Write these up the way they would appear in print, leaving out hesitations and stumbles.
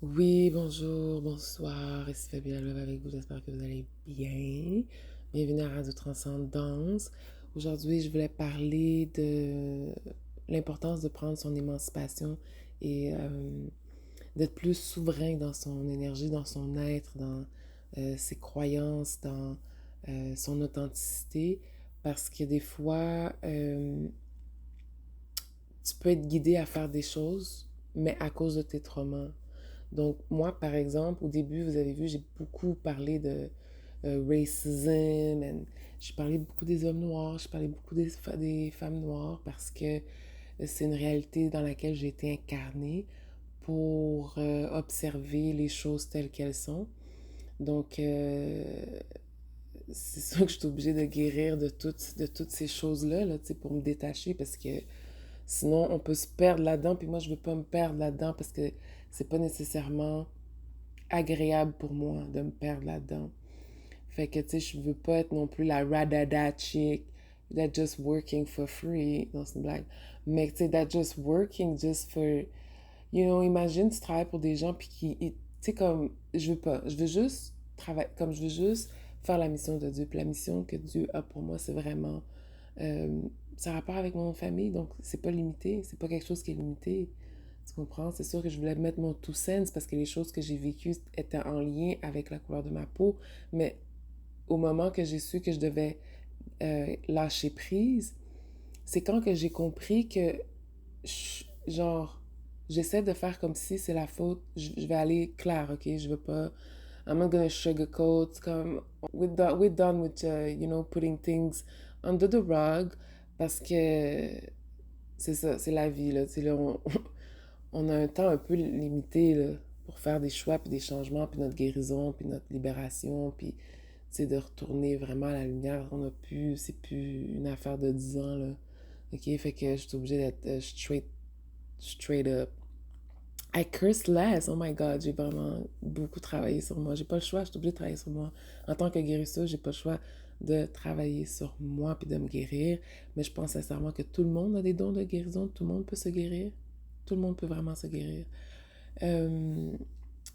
Oui, bonjour, bonsoir, ici Fabiola Love avec vous, j'espère que vous allez bien. Bienvenue à Radio Transcendance. Aujourd'hui, je voulais parler de l'importance de prendre son émancipation et d'être plus souverain dans son énergie, dans son être, dans ses croyances, dans son authenticité, parce que des fois, tu peux être guidé à faire des choses, mais à cause de tes traumas. Donc, moi, par exemple, au début, vous avez vu, j'ai beaucoup parlé de racism, j'ai parlé beaucoup des hommes noirs, j'ai parlé beaucoup des femmes noires parce que c'est une réalité dans laquelle j'ai été incarnée pour observer les choses telles qu'elles sont. Donc, c'est sûr que je suis obligée de guérir de toutes ces choses-là, là, pour me détacher parce que sinon, on peut se perdre là-dedans. Puis moi, je veux pas me perdre là-dedans parce que c'est pas nécessairement agréable pour moi de me perdre là-dedans. Fait que, tu sais, je veux pas être non plus la radada chick that just working for free. Non, c'est une blague. Mais, tu sais, that just working just for... imagine, tu travailles pour des gens puis qui... Tu sais, comme, je veux pas. Je veux juste travailler... Comme, je veux juste faire la mission de Dieu. Puis la mission que Dieu a pour moi, c'est vraiment... Euh, ça a rapport avec mon famille, donc c'est pas limité. C'est pas quelque chose qui est limité. Tu comprends? C'est sûr que je voulais mettre mon two cents parce que les choses que j'ai vécues étaient en lien avec la couleur de ma peau. Mais au moment que j'ai su que je devais lâcher prise, c'est quand que j'ai compris que, genre, j'essaie de faire comme si c'est la faute. Je vais aller clair, ok? Je veux pas. I'm not gonna sugarcoat. Comme, we're done with, putting things under the rug parce que c'est ça, c'est la vie, là. Tu sais, là, on a un temps un peu limité là, pour faire des choix, puis des changements, puis notre guérison, puis notre libération, puis de retourner vraiment à la lumière. On a plus, c'est plus une affaire de 10 ans, là. OK? Fait que je suis obligée d'être straight up. I curse less. Oh my God, j'ai vraiment beaucoup travaillé sur moi. J'ai pas le choix, je suis obligée de travailler sur moi. En tant que guérisseuse, j'ai pas le choix de travailler sur moi puis de me guérir. Mais je pense sincèrement que tout le monde a des dons de guérison. Tout le monde peut se guérir. Tout le monde peut vraiment se guérir. Euh,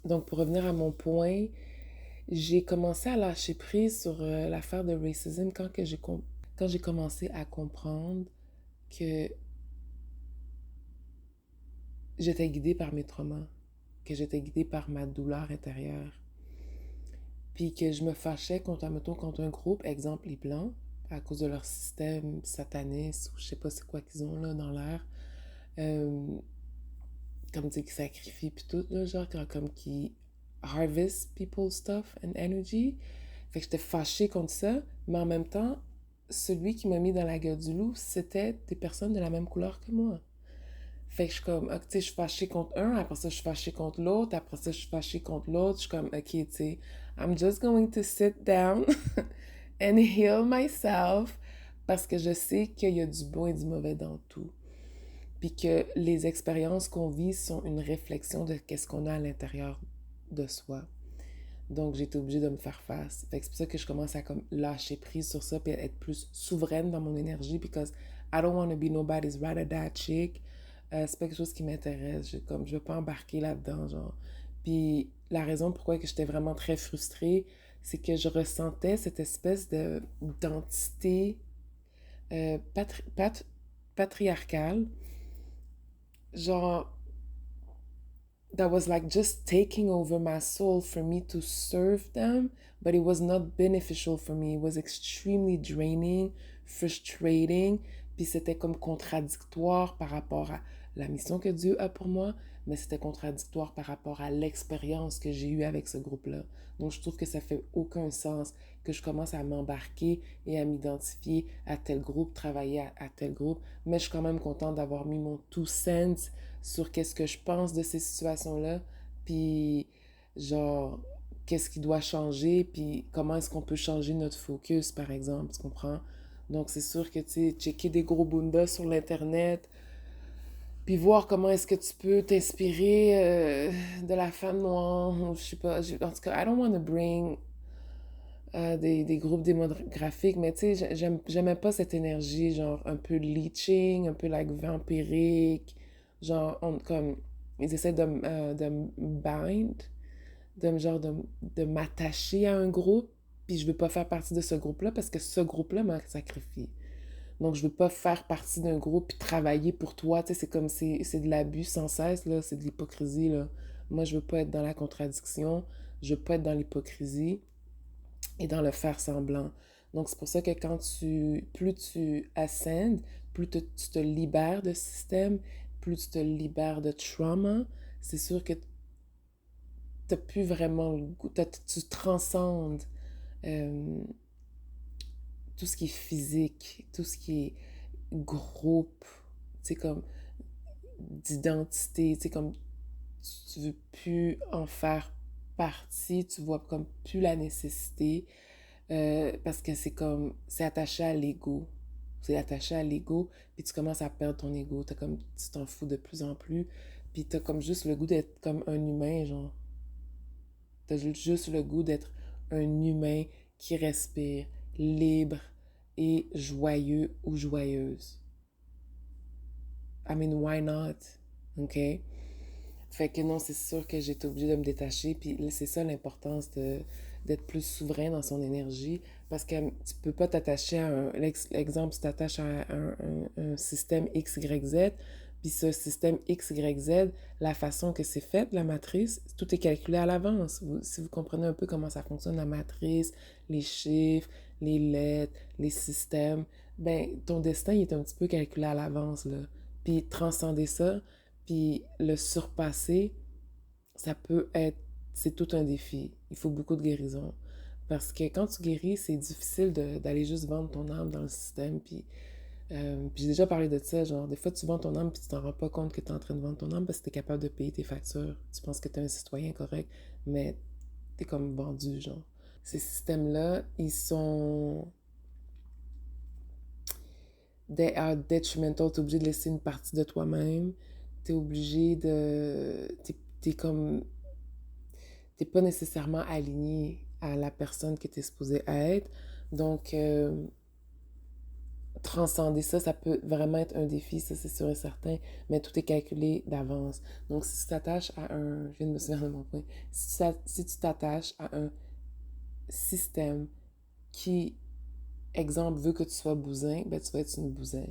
donc, pour revenir à mon point, j'ai commencé à lâcher prise sur l'affaire de racism quand j'ai commencé à comprendre que j'étais guidée par mes traumas, que j'étais guidée par ma douleur intérieure. Puis que je me fâchais contre un groupe, exemple les Blancs, à cause de leur système sataniste, ou je sais pas c'est quoi qu'ils ont là dans l'air. Euh, comme tu sais, qui sacrifient, puis tout, là, genre, comme qui harvest people's stuff and energy. Fait que j'étais fâchée contre ça, mais en même temps, celui qui m'a mis dans la gueule du loup, c'était des personnes de la même couleur que moi. Fait que je suis comme, tu sais, je suis fâchée contre un, après ça, je suis fâchée contre l'autre, après ça, je suis fâchée contre l'autre. Je suis comme, ok, tu sais, I'm just going to sit down and heal myself parce que je sais qu'il y a du bon et du mauvais dans tout. Puis que les expériences qu'on vit sont une réflexion de qu'est-ce qu'on a à l'intérieur de soi. Donc, j'ai été obligée de me faire face. Fait que c'est pour ça que je commence à comme lâcher prise sur ça puis être plus souveraine dans mon énergie because I don't want to be nobody's ride-or-die chick. C'est pas quelque chose qui m'intéresse. Je veux pas embarquer là-dedans, genre. Puis la raison pourquoi que j'étais vraiment très frustrée, c'est que je ressentais cette espèce de d'entité euh, patri- pat- patriarcale, genre that was like just taking over my soul for me to serve them, but it was not beneficial for me. It was extremely draining, frustrating, puis c'était comme contradictoire par rapport à la mission que Dieu a pour moi, mais c'était contradictoire par rapport à l'expérience que j'ai eue avec ce groupe-là. Donc je trouve que ça fait aucun sens que je commence à m'embarquer et à m'identifier à tel groupe, travailler à tel groupe, mais je suis quand même contente d'avoir mis mon two cents sur qu'est-ce que je pense de ces situations-là, puis genre, qu'est-ce qui doit changer, puis comment est-ce qu'on peut changer notre focus, par exemple, tu comprends? Donc, c'est sûr que, tu sais, checker des gros bundas sur l'Internet, puis voir comment est-ce que tu peux t'inspirer de la femme noire, ou je sais pas, en tout cas, I don't want to bring des groupes démographiques, mais tu sais, j'aimais pas cette énergie, genre un peu leeching, un peu like vampirique, genre comme ils essaient de me bind, de m'attacher à un groupe, puis je veux pas faire partie de ce groupe-là parce que ce groupe-là m'a sacrifié. Donc, je veux pas faire partie d'un groupe puis travailler pour toi. Tu sais, c'est comme c'est de l'abus sans cesse, là. C'est de l'hypocrisie, là. Moi, je veux pas être dans la contradiction. Je veux pas être dans l'hypocrisie et dans le faire semblant. Donc, c'est pour ça que plus tu ascendes, tu te libères de système, plus tu te libères de trauma, c'est sûr que t'as plus vraiment le goût, tu transcendes euh, tout ce qui est physique, tout ce qui est groupe, tu sais, comme d'identité, tu sais, comme tu veux plus en faire partie, tu vois comme plus la nécessité, parce que c'est attaché à l'ego. C'est attaché à l'ego, puis tu commences à perdre ton ego, tu t'en fous de plus en plus, puis t'as comme juste le goût d'être comme un humain, genre. T'as juste le goût d'être un humain qui respire, libre et joyeux ou joyeuse. I mean, why not? OK? Fait que non, c'est sûr que j'étais obligée de me détacher. Puis c'est ça l'importance d'être plus souverain dans son énergie. Parce que tu peux pas t'attacher à un. L'exemple, tu t'attaches à un système X, Y, Z. Puis ce système X, Y, Z, la façon que c'est fait, la matrice, tout est calculé à l'avance. Si vous comprenez un peu comment ça fonctionne, la matrice, les chiffres, les lettres, les systèmes, ben ton destin il est un petit peu calculé à l'avance, là. Puis transcender ça, puis le surpasser, ça peut être, c'est tout un défi. Il faut beaucoup de guérison. Parce que quand tu guéris, c'est difficile d'aller juste vendre ton âme dans le système. Puis j'ai déjà parlé de ça, genre, des fois tu vends ton âme puis tu t'en rends pas compte que tu es en train de vendre ton âme parce que tu es capable de payer tes factures. Tu penses que tu es un citoyen correct, mais tu es comme vendu, genre. Ces systèmes-là, ils sont... They are detrimental. T'es obligé de laisser une partie de toi-même. T'es obligé de... T'es comme t'es pas nécessairement aligné à la personne que tu es supposé être. Donc, transcender ça, ça peut vraiment être un défi, ça c'est sûr et certain, mais tout est calculé d'avance. Donc, si tu t'attaches à un... Je viens de me souvenir de mon point. Si tu t'attaches à un système qui, exemple, veut que tu sois bousin, ben tu vas être une bousin.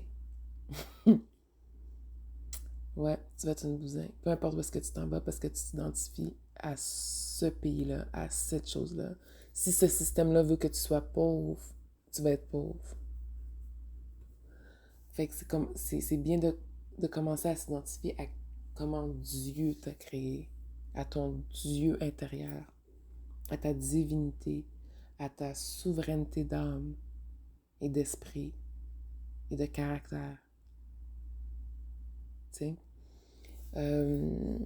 Ouais, tu vas être une bousin. Peu importe où est-ce que tu t'en vas parce que tu t'identifies à ce pays-là, à cette chose-là. Si ce système-là veut que tu sois pauvre, tu vas être pauvre. Fait que c'est bien de commencer à s'identifier à comment Dieu t'a créé, à ton Dieu intérieur, à ta divinité, à ta souveraineté d'âme et d'esprit et de caractère. Tu sais? Euh,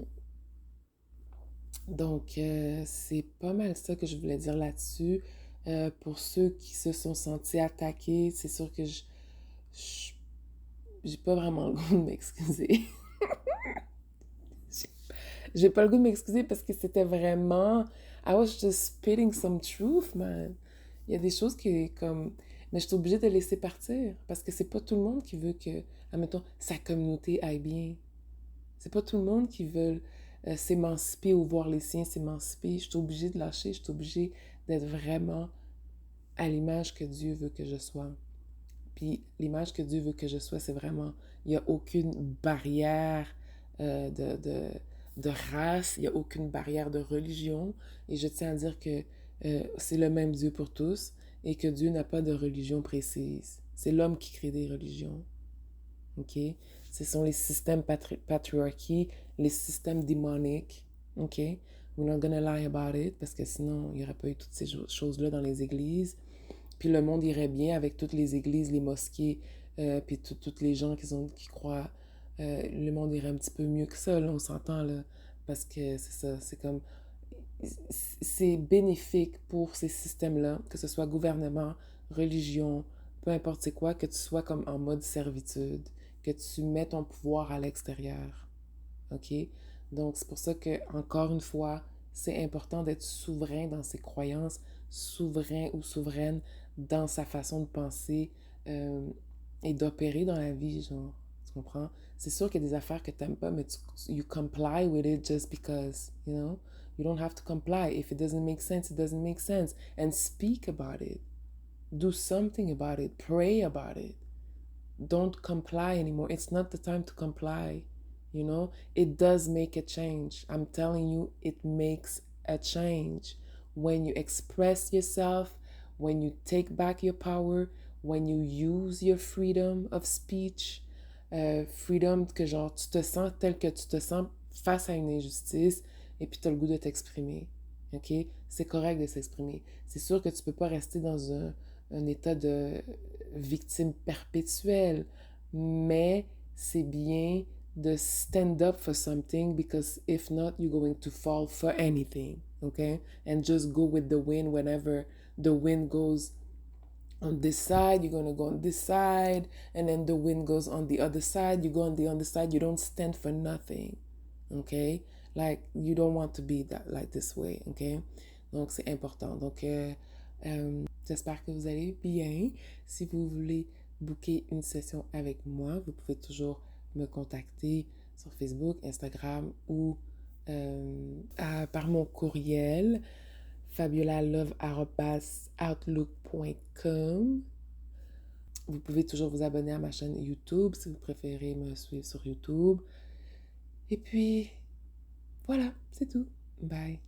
Donc, c'est pas mal ça que je voulais dire là-dessus. Pour ceux qui se sont sentis attaqués, c'est sûr que je- j'ai pas vraiment le goût de m'excuser. J'ai j'ai pas le goût de m'excuser parce que c'était vraiment... I was just spitting some truth, man. Il y a des choses qui, comme... Mais je suis obligée de laisser partir parce que c'est pas tout le monde qui veut que, admettons, sa communauté aille bien. C'est pas tout le monde qui veut s'émanciper ou voir les siens s'émanciper. Je suis obligée de lâcher, je suis obligée d'être vraiment à l'image que Dieu veut que je sois. Puis l'image que Dieu veut que je sois, c'est vraiment, il n'y a aucune barrière euh, de, de, de race, il n'y a aucune barrière de religion. Et je tiens à dire que c'est le même Dieu pour tous et que Dieu n'a pas de religion précise. C'est l'homme qui crée des religions. OK? Ce sont les systèmes patriarchés, les systèmes démoniques. OK? We're not gonna lie about it, parce que sinon, il n'y aurait pas eu toutes ces choses-là dans les églises. Puis le monde irait bien avec toutes les églises, les mosquées, puis toutes les gens qui croient. Le monde irait un petit peu mieux que ça, là, on s'entend, là. Parce que c'est ça, c'est comme... C'est bénéfique pour ces systèmes-là, que ce soit gouvernement, religion, peu importe c'est quoi, que tu sois comme en mode servitude, que tu mets ton pouvoir à l'extérieur. OK? Donc, c'est pour ça que, encore une fois, c'est important d'être souverain dans ses croyances, souverain ou souveraine dans sa façon de penser euh, et d'opérer dans la vie, genre. Tu comprends? C'est sûr qu'il y a des affaires que t'aimes pas, mais you comply with it just because, you know? You don't have to comply. If it doesn't make sense, it doesn't make sense. And speak about it. Do something about it. Pray about it. Don't comply anymore. It's not the time to comply. You know, it does make a change. I'm telling you, it makes a change. When you express yourself, when you take back your power, when you use your freedom of speech, freedom que genre tu te sens tel que tu te sens face à une injustice et puis tu as le goût de t'exprimer. OK? C'est correct de s'exprimer. C'est sûr que tu peux pas rester dans un état de victime perpétuelle, mais c'est bien de stand up for something because if not, you're going to fall for anything, okay? And just go with the wind whenever the wind goes on this side, you're going to go on this side, and then the wind goes on the other side, you go on the other side, you don't stand for nothing, okay? Like, you don't want to be that like this way, okay? Donc, c'est important. Donc, j'espère que vous allez bien. Si vous voulez booker une session avec moi, vous pouvez toujours me contacter sur Facebook, Instagram ou par mon courriel fabiolalove@outlook.com. Vous pouvez toujours vous abonner à ma chaîne YouTube si vous préférez me suivre sur YouTube. Et puis, voilà, c'est tout. Bye.